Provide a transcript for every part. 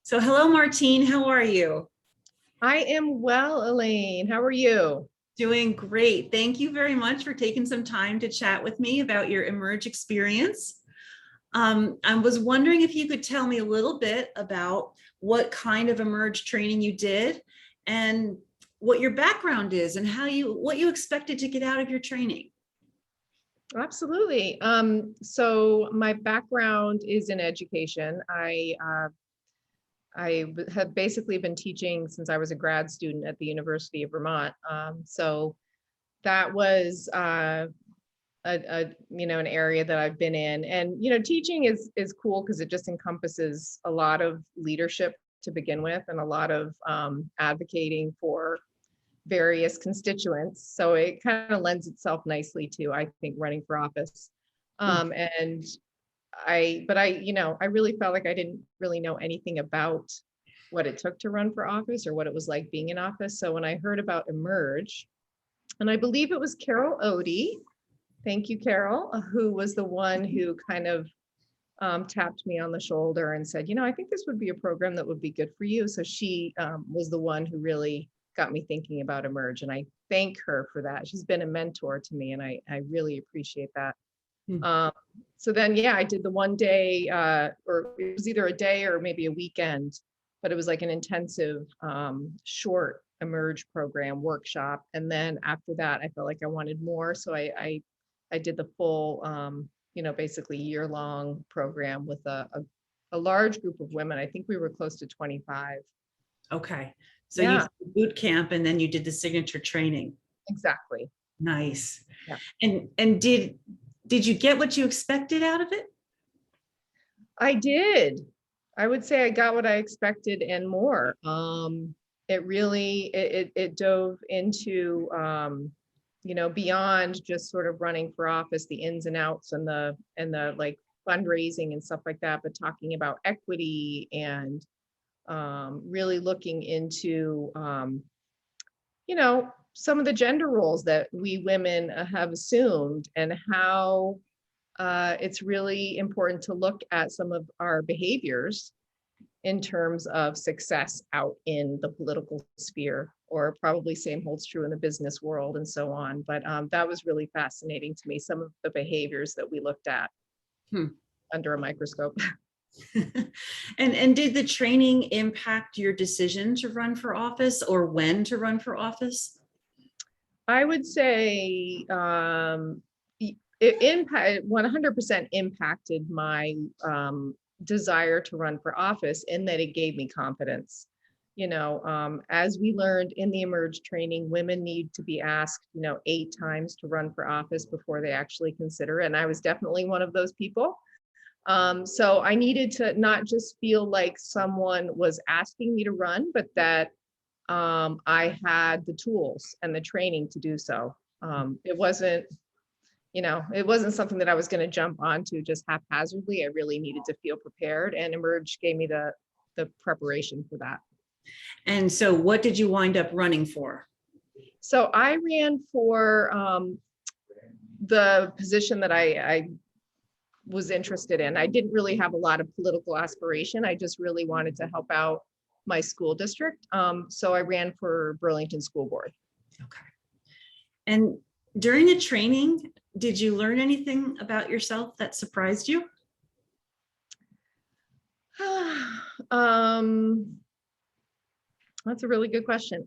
So hello, Martine. How are you? I am well, Elaine. How are you? Doing great. Thank you very much for taking some time to chat with me about your Emerge experience. I was wondering if you could tell me a little bit about what kind of Emerge training you did and what your background is and what you expected to get out of your training. Absolutely. So my background is in education. I have basically been teaching since I was a grad student at the University of Vermont. So that was an area that I've been in, and teaching is cool because it just encompasses a lot of leadership to begin with, and a lot of advocating for various constituents. So it kind of lends itself nicely to, I think, running for office. And I really felt like I didn't really know anything about what it took to run for office or what it was like being in office. So when I heard about Emerge, and I believe it was Carol Odie, thank you, Carol, who was the one who kind of tapped me on the shoulder and said, I think this would be a program that would be good for you. So she was the one who really got me thinking about Emerge. And I thank her for that. She's been a mentor to me, and I really appreciate that. So then, yeah, I did the one day, or it was either a day or maybe a weekend, but it was like an intensive short Emerge program workshop. And then after that, I felt like I wanted more. So I did the full, basically year-long program with a large group of women. I think we were close to 25. Okay. So Yeah, you did boot camp and then you did the signature training. exactly. Nice. Yeah. And did you get what you expected out of it? I did. I would say I got what I expected and more. It really it dove into beyond just sort of running for office, the ins and outs and the like fundraising and stuff like that, but talking about equity and really looking into some of the gender roles that we women have assumed, and how it's really important to look at some of our behaviors in terms of success out in the political sphere, or probably same holds true in the business world and so on. But that was really fascinating to me, some of the behaviors that we looked at under a microscope. And did the training impact your decision to run for office or when to run for office? I would say it 100% impacted my desire to run for office, in that it gave me confidence. As we learned in the Emerge training, women need to be asked 8 times to run for office before they actually consider it, and I was definitely one of those people. So I needed to not just feel like someone was asking me to run, but that I had the tools and the training to do so. It wasn't something that I was going to jump onto just haphazardly. I really needed to feel prepared, and Emerge gave me the preparation for that. And so what did you wind up running for? So I ran for the position that I was interested in. I didn't really have a lot of political aspiration. I just really wanted to help out my school district. So I ran for Burlington School Board. Okay. And during the training, did you learn anything about yourself that surprised you? That's a really good question.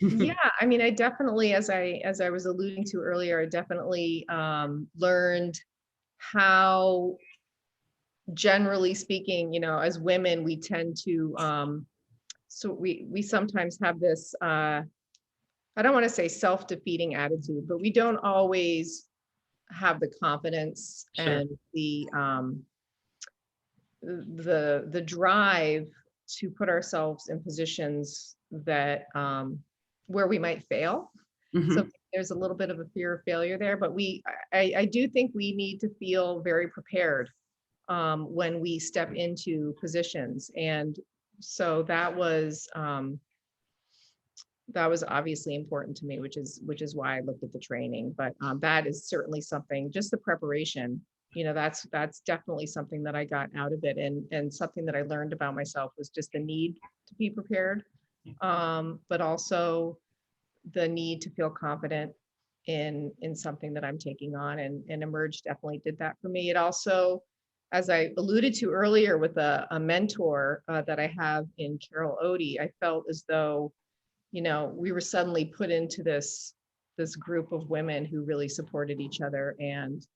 Yeah, I mean, I definitely, as I was alluding to earlier, I definitely learned how, generally speaking, as women, we tend to, so we sometimes have this, I don't want to say self-defeating attitude, but we don't always have the confidence and the drive to put ourselves in positions that where we might fail. So there's a little bit of a fear of failure there, but I do think we need to feel very prepared when we step into positions. And so that was obviously important to me, which is why I looked at the training. But that is certainly something, just the preparation that's definitely something that I got out of it, and something that I learned about myself was just the need to be prepared, but also the need to feel confident in something that I'm taking on, and Emerge definitely did that for me. It also, as I alluded to earlier with a mentor that I have in Carol Odie, I felt as though, we were suddenly put into this group of women who really supported each other, and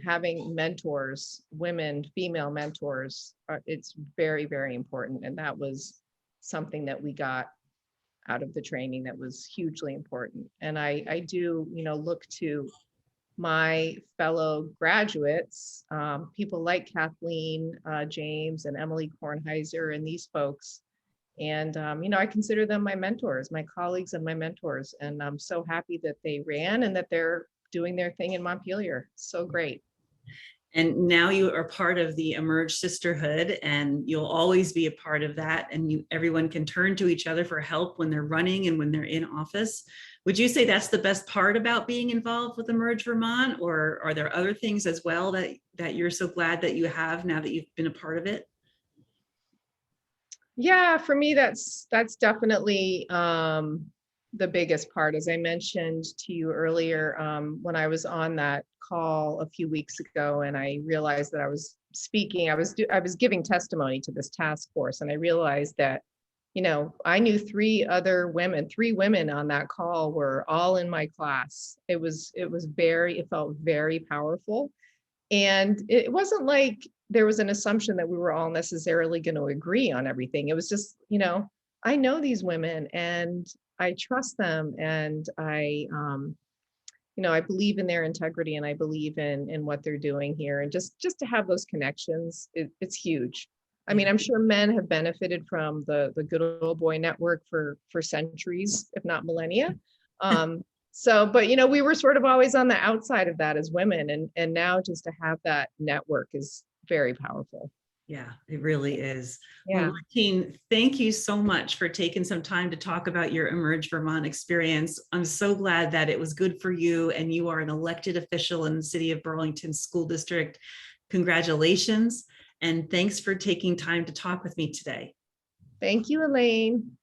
having mentors, women, female mentors, it's very, very important. And that was something that we got out of the training that was hugely important. And I do, look to my fellow graduates, people like Kathleen James and Emily Kornheiser and these folks. And, I consider them my mentors, my colleagues and my mentors. And I'm so happy that they ran and that they're doing their thing in Montpelier. So great. And now you are part of the Emerge Sisterhood, and you'll always be a part of that. And everyone can turn to each other for help when they're running and when they're in office. Would you say that's the best part about being involved with Emerge Vermont, or are there other things as well that you're so glad that you have now that you've been a part of it? Yeah, for me, that's definitely the biggest part. As I mentioned to you earlier, when I was on that call a few weeks ago, and I realized that I was speaking, I was giving testimony to this task force, and I realized that, I knew three women on that call were all in my class. It felt very powerful. And it wasn't like there was an assumption that we were all necessarily going to agree on everything. It was just, I know these women and I trust them, and I believe in their integrity, and I believe in what they're doing here. And just to have those connections, it's huge. I mean, I'm sure men have benefited from the good old boy network for centuries, if not millennia. But we were sort of always on the outside of that as women, and now just to have that network is very powerful. Yeah, it really is. Yeah. Well, Martine, thank you so much for taking some time to talk about your Emerge Vermont experience. I'm so glad that it was good for you, and you are an elected official in the city of Burlington School District. Congratulations, and thanks for taking time to talk with me today. Thank you, Elaine.